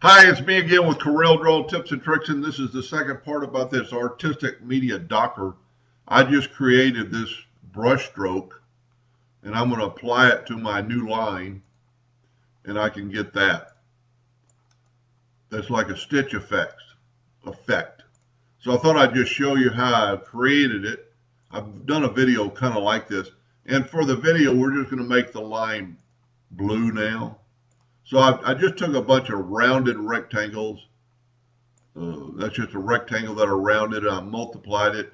Hi, it's me again with Corel Draw Tips and Tricks, and this is the second part about this artistic media docker. I just created this brush stroke, and I'm going to apply it to my new line, and I can get that. That's like a stitch effect. So I thought I'd just show you how I created it. I've done a video kind of like this, and for the video, we're just going to make the line blue now. So I just took a bunch of rounded rectangles. That's just a rectangle that are rounded. And I multiplied it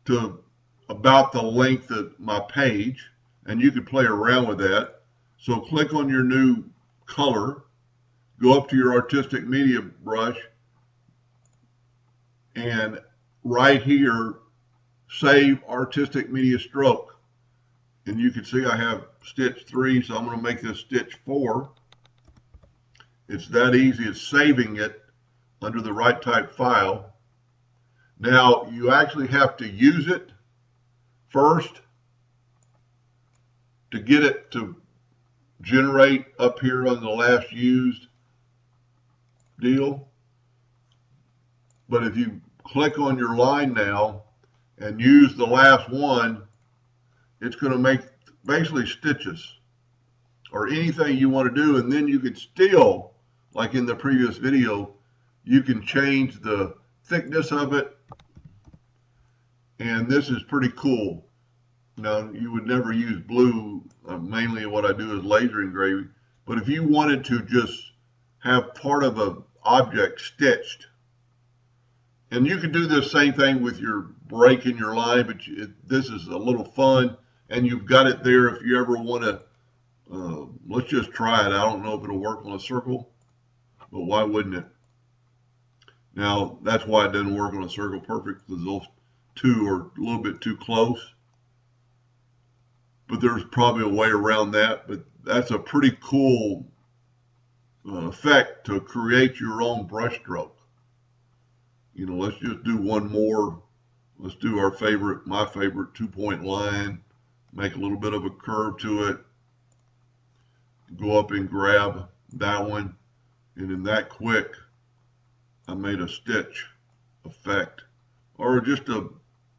to about the length of my page. And you could play around with that. So click on your new color. Go up to your artistic media brush. And right here, save artistic media stroke. And you can see I have stitch 3. So I'm going to make this stitch 4. It's that easy. It's saving it under the right type file. Now you actually have to use it first to get it to generate up here on the last used deal. But if you click on your line now and use the last one, it's going to make basically stitches or anything you want to do, and then you could still, like in the previous video, you can change the thickness of it, and this is pretty cool. Now, you would never use blue. Mainly what I do is laser engraving, but if you wanted to just have part of an object stitched, and you could do the same thing with your break in your line, but this is a little fun, and you've got it there if you ever want to. Let's just try it. I don't know if it'll work on a circle, but why wouldn't it? Now, that's why it doesn't work on a circle perfect, because those two are a little bit too close. But there's probably a way around that. But that's a pretty cool effect to create your own brush stroke. You know, let's just do one more. Let's do my favorite 2-point line. Make a little bit of a curve to it. Go up and grab that one. And in that quick, I made a stitch effect, or just a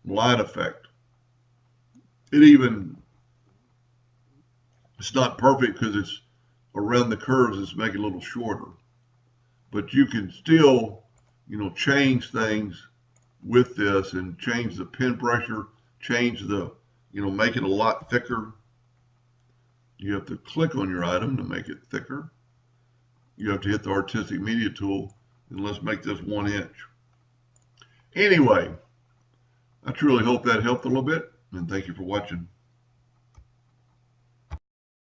line effect. It's not perfect because it's around the curves, it's making it a little shorter. But you can still, change things with this and change the pen pressure, change the, make it a lot thicker. You have to click on your item to make it thicker. You have to hit the artistic media tool, and let's make this 1 inch. Anyway, I truly hope that helped a little bit, and thank you for watching.